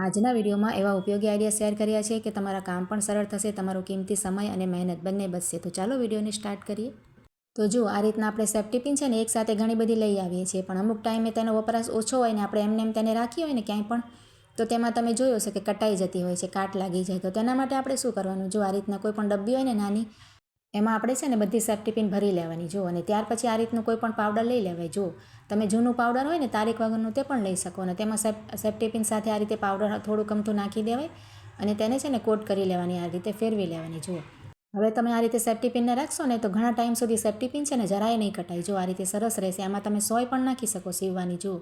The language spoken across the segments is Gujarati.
આજના વિડીયોમાં એવા ઉપયોગી આઈડિયા શેર કર્યા છે કે તમારા કામ પણ સરળ થશે, તમારો કિંમતી સમય અને મહેનત બંને બચશે. તો ચાલો વિડીયોને સ્ટાર્ટ કરીએ. તો જો આ રીતના આપણે સેફ્ટી પિન છે ને એકસાથે ઘણી બધી લઈ આવીએ છીએ, પણ અમુક ટાઈમે તેનો વપરાશ ઓછો હોય ને આપણે એમને તેને રાખી હોય ને ક્યાંય પણ, તો તેમાં તમે જોયો હશે કે કટાઈ જતી હોય છે, કાટ લાગી જાય. તો તેના માટે આપણે શું કરવાનું, જો આ રીતના કોઈ પણ ડબ્બી હોય ને નાની, એમાં આપણે છે ને બધી સેફ્ટી પિન ભરી લેવાની. જો અને ત્યાર પછી આ રીતનું કોઈ પણ પાવડર લઈ લેવાય. જો તમે જૂનું પાવડર હોય ને તારીખ વગરનું તે પણ લઈ શકો, અને તેમાં સેફ્ટી પિન સાથે આ રીતે પાવડર થોડુંક અમથું નાખી દેવાય અને તેને છે ને કોટ કરી લેવાની, આ રીતે ફેરવી લેવાની. જુઓ હવે તમે આ રીતે સેફ્ટી પિનને રાખશો ને તો ઘણા ટાઈમ સુધી સેફ્ટી પિન છે ને જરાય નહીં કટાય. જો આ રીતે સરસ રહેશે. આમાં તમે સોય પણ નાખી શકો સીવવાની. જુઓ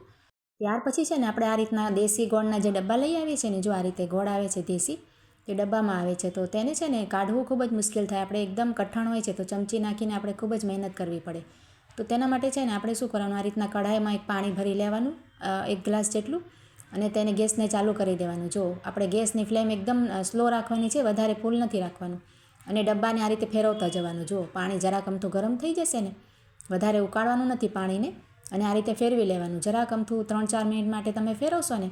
ત્યાર પછી છે ને આપણે આ રીતના દેશી ગોળના જે ડબ્બા લઈ આવીએ છીએ ને, જો આ રીતે ગોળ આવે છે દેશી, એ ડબ્બામાં આવે છે, તો તેને છે ને કાઢવું ખૂબ જ મુશ્કેલ થાય. આપણે એકદમ કઠણ હોય છે તો ચમચી નાખીને આપણે ખૂબ જ મહેનત કરવી પડે. તો તેના માટે છે ને આપણે શું કરવાનું, આ રીતના કઢાઈમાં એક પાણી ભરી લેવાનું, 1 ગ્લાસ જેટલું, અને તેને ગેસને ચાલુ કરી દેવાનું. જો આપણે ગેસની ફ્લેમ એકદમ સ્લો રાખવાની છે, વધારે ફૂલ નથી રાખવાનું, અને ડબ્બાને આ રીતે ફેરવતા જવાનું. જો પાણી જરાક અમથું ગરમ થઈ જશે ને, વધારે ઉકાળવાનું નથી પાણીને, અને આ રીતે ફેરવી લેવાનું. જરાક અમથું 3-4 મિનિટ માટે તમે ફેરવશો ને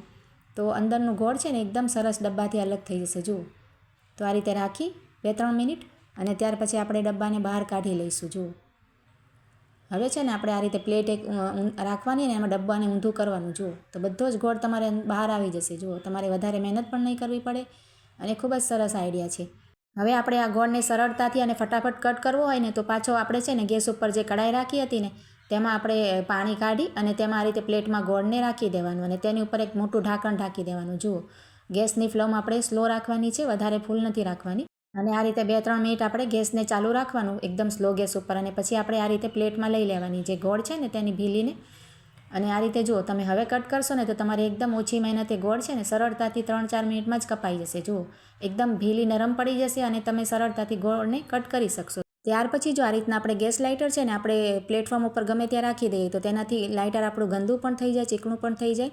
તો અંદરનું ગોળ છે ને એકદમ સરસ ડબ્બાથી અલગ થઈ જશે. જુઓ તો આ રીતે રાખી 2-3 મિનિટ, અને ત્યાર પછી આપણે ડબ્બાને બહાર કાઢી લઈશું. જુઓ હવે છે ને આપણે આ રીતે પ્લેટ એક રાખવાની, ને એમાં ડબ્બાને ઊંધું કરવાનું. જુઓ તો બધો જ ગોળ તમારે બહાર આવી જશે. જુઓ તમારે વધારે મહેનત પણ નહીં કરવી પડે, અને ખૂબ જ સરસ આઈડિયા છે. હવે આપણે આ ગોળને સરળતાથી અને ફટાફટ કટ કરવો હોય ને તો પાછો આપણે છે ને ગેસ ઉપર જે કઢાઈ રાખી હતી ને તેમાં આપણે પાણી કાઢી અને તેમાં આ રીતે પ્લેટમાં ગોળને રાખી દેવાનું, અને તેની ઉપર એક મોટું ઢાંકણ ઢાંકી દેવાનું. જુઓ ગેસની ફ્લેમ આપણે સ્લો રાખવાની છે, વધારે ફૂલ નથી રાખવાની, અને આ રીતે 2-3 મિનિટ આપણે ગેસને ચાલુ રાખવાનું એકદમ સ્લો ગેસ ઉપર, અને પછી આપણે આ રીતે પ્લેટમાં લઈ લેવાની જે ગોળ છે ને તેની ભીલીને, અને આ રીતે જુઓ તમે હવે કટ કરશો ને તો તમારે એકદમ ઓછી મહેનતે ગોળ છે ને સરળતાથી 3-4 મિનિટમાં જ કપાઈ જશે. જુઓ એકદમ ભીલી નરમ પડી જશે અને તમે સરળતાથી ગોળને કટ કરી શકશો. ત્યાર પછી જો આ રીતના આપણે ગેસ લાઇટર છે ને આપણે પ્લેટફોર્મ ઉપર ગમે ત્યાં રાખી દઈએ તો તેનાથી લાઇટર આપણું ગંદુ પણ થઈ જાય, ચીકણું પણ થઈ જાય,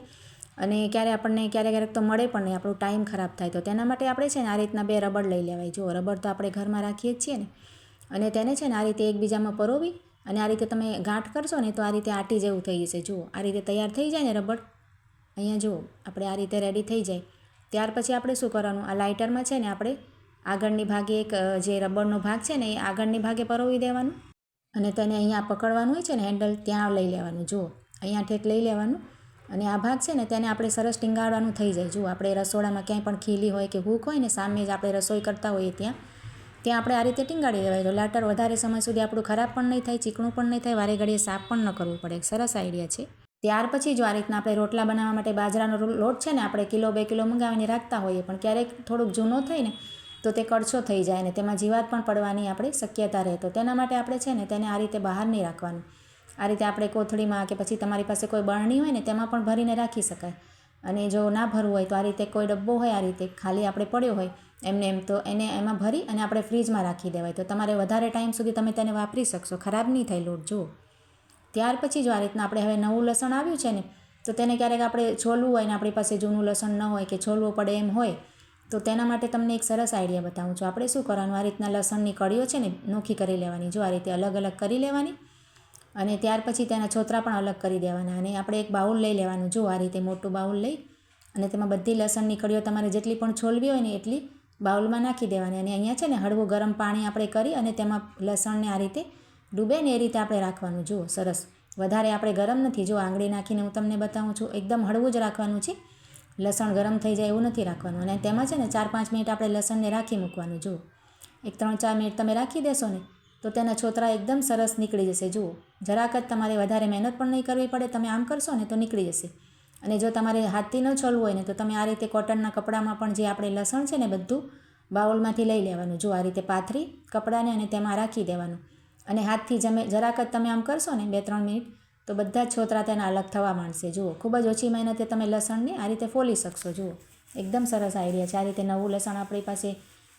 અને ક્યારેક તો મળે પણ નહીં, આપણો ટાઈમ ખરાબ થાય. તો તેના માટે આપણે છે ને આ રીતના 2 રબડ લઈ લેવાય. જો રબડ તો આપણે ઘરમાં રાખીએ જ છીએ ને, અને તેને છે ને આ રીતે એકબીજામાં પરોવી અને આ રીતે તમે ગાંઠ કરશો ને તો આ રીતે આટી જેવું થઈ જશે. જુઓ આ રીતે તૈયાર થઈ જાય ને રબડ, અહીંયા જુઓ આપણે આ રીતે રેડી થઈ જાય. ત્યાર પછી આપણે શું કરવાનું, આ લાઇટરમાં છે ને આપણે આગળની ભાગે એક જે રબરનો ભાગ છે ને એ આગળની ભાગે પરોવી દેવાનું, અને તેને અહીંયા પકડવાનું હોય છે ને હેન્ડલ, ત્યાં લઈ લેવાનું. જુઓ અહીંયા ઠેક લઈ લેવાનું, અને આ ભાગ છે ને તેને આપણે સરસ ટીંગાડવાનું થઈ જાય. જુઓ આપણે રસોડામાં ક્યાંય પણ ખીલી હોય કે હૂક હોય ને સામે જ આપણે રસોઈ કરતા હોઈએ ત્યાં આપણે આ રીતે ટીંગાડી દેવાય. તો લાઇટર વધારે સમય સુધી આપણું ખરાબ પણ નહીં થાય, ચીકણું પણ નહીં થાય, વારે ઘડીએ સાફ પણ ન કરવું પડે. સરસ આઈડિયા છે. ત્યાર પછી જો આ રીતના આપણે રોટલા બનાવવા માટે બાજરાનો લોટ છે ને આપણે 1-2 કિલો મંગાવીને રાખતા હોઈએ, પણ ક્યારેક થોડુંક જૂનો થાય ને તો તે કડછો થઈ જાય ને તેમાં જીવાત પણ પડવાની આપણી શક્યતા રહે. તો તેના માટે આપણે છે ને તેને આ રીતે બહાર નહીં રાખવાનું. આ રીતે આપણે કોથળીમાં કે પછી તમારી પાસે કોઈ બરણી હોય ને તેમાં પણ ભરીને રાખી શકાય, અને જો ના ભરવું હોય તો આ રીતે કોઈ ડબ્બો હોય આ રીતે ખાલી આપણે પડ્યો હોય એમ તો એને એમાં ભરી અને આપણે ફ્રીજમાં રાખી દેવાય. તો તમારે વધારે ટાઈમ સુધી તમે તેને વાપરી શકશો, ખરાબ નહીં થાય લોટ. જુઓ ત્યાર પછી જો આ રીતના આપણે હવે નવું લસણ આવ્યું છે ને તો તેને ક્યારેક આપણે છોલવું હોય ને આપણી પાસે જૂનું લસણ ન હોય કે છોલવું પડે એમ હોય, તો તેના માટે તમને એક સરસ આઈડિયા બતાવું છું. આપણે શું કરવાનું, આ રીતના લસણની કળીઓ છે ને નોખી કરી લેવાની. જો આ રીતે અલગ અલગ કરી લેવાની, અને ત્યાર પછી તેના છોતરા પણ અલગ કરી દેવાના, અને આપણે એક બાઉલ લઈ લેવાનું. જો આ રીતે મોટું બાઉલ લઈ અને તેમાં બધી લસણની કળીઓ તમારે જેટલી પણ છોલવી હોય ને એટલી બાઉલમાં નાખી દેવાની, અને અહીંયા છે ને હળવું ગરમ પાણી આપણે કરી અને તેમાં લસણને આ રીતે ડૂબે ને એ રીતે આપણે રાખવાનું. જુઓ સરસ, વધારે આપણે ગરમ નથી. જો આંગળી નાખીને હું તમને બતાવું છું, એકદમ હળવું જ રાખવાનું છે, લસણ ગરમ થઈ જાય એવું નથી રાખવાનું. અને તેમાં છે ને 4-5 મિનિટ આપણે લસણને રાખી મૂકવાનું. જુઓ 1-3-4 મિનિટ તમે રાખી દેશો ને તો તેના છોતરા એકદમ સરસ નીકળી જશે. જુઓ જરાક જ તમારે વધારે મહેનત પણ નહીં કરવી પડે, તમે આમ કરશો ને તો નીકળી જશે. અને જો તમારે હાથથી ન છોલવું હોય ને તો તમે આ રીતે કોટનના કપડામાં પણ જે આપણે લસણ છે ને બધું બાઉલમાંથી લઈ લેવાનું. જો આ રીતે પાથરી કપડાને અને તેમાં રાખી દેવાનું, અને હાથથી જરાક જ તમે આમ કરશો ને 2-3 મિનિટ તો બધા જ છોતરા તેના અલગ થવા માંડશે. જુઓ ખૂબ જ ઓછી મહેનતે તમે લસણને આ રીતે ફોલી શકશો. જુઓ એકદમ સરસ આઈડિયા છે. આ રીતે નવું લસણ આપણી પાસે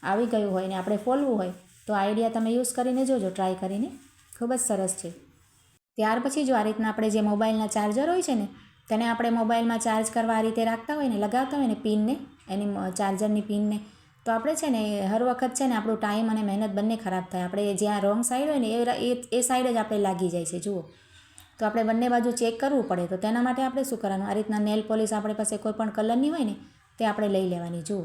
આવી ગયું હોય ને આપણે ફોલવું હોય તો આઈડિયા તમે યુઝ કરીને જોજો, ટ્રાય કરીને, ખૂબ જ સરસ છે. ત્યાર પછી જો આ રીતના આપણે જે મોબાઈલના ચાર્જર હોય છે ને તેને આપણે મોબાઈલમાં ચાર્જ કરવા આ રીતે રાખતા હોય ને, લગાવતા હોય ને પિનને, એની ચાર્જરની પિનને, તો આપણે છે ને હર વખત છે ને આપણું ટાઈમ અને મહેનત બંને ખરાબ થાય. આપણે જ્યાં રોંગ સાઈડ હોય ને એ સાઈડ જ આપણે લાગી જાય છે. જુઓ તો આપણે બંને બાજુ ચેક કરવું પડે. તો તેના માટે આપણે શું કરવાનું, આ રીતના નેલ પોલિશ આપણી પાસે કોઈ પણ કલરની હોય ને તે આપણે લઈ લેવાની જુઓ.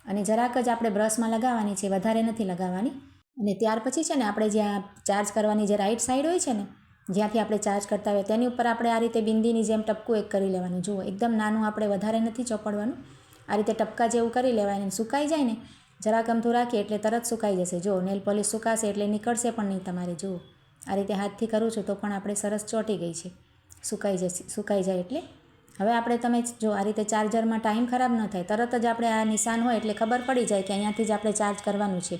અને જરાક જ આપણે બ્રશમાં લગાવવાની છે, વધારે નથી લગાવવાની. અને ત્યાર પછી છે ને આપણે જ્યાં ચાર્જ કરવાની જે રાઈટ સાઈડ હોય છે ને, જ્યાંથી આપણે ચાર્જ કરતા હોય તેની ઉપર આપણે આ રીતે બિંદીની જેમ ટપકું એક કરી લેવાનું. જુઓ એકદમ નાનું, આપણે વધારે નથી ચોપડવાનું. આ રીતે ટપકા જેવું કરી લેવાય. અને સુકાઈ જાય ને જરાક અમથું રાખીએ એટલે તરત સુકાઈ જશે. જુઓ નેલ પોલિશ સુકાશે એટલે નીકળશે પણ નહીં તમારે. જુઓ આ રીતે હાથથી કરું છું તો પણ આપણે સરસ ચોંટી ગઈ છે. સુકાઈ જાય એટલે હવે આપણે તમે જો આ રીતે ચાર્જરમાં ટાઈમ ખરાબ ન થાય, તરત જ આપણે આ નિશાન હોય એટલે ખબર પડી જાય કે અહીંયાથી જ આપણે ચાર્જ કરવાનું છે.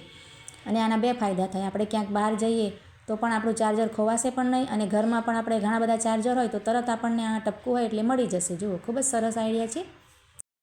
અને આના બે ફાયદા થાય. આપણે ક્યાંક બહાર જઈએ તો પણ આપણું ચાર્જર ખોવાશે પણ નહીં, અને ઘરમાં પણ આપણે ઘણા બધા ચાર્જર હોય તો તરત આપણને આ ટપકું હોય એટલે મળી જશે. જુઓ ખૂબ જ સરસ આઈડિયા છે.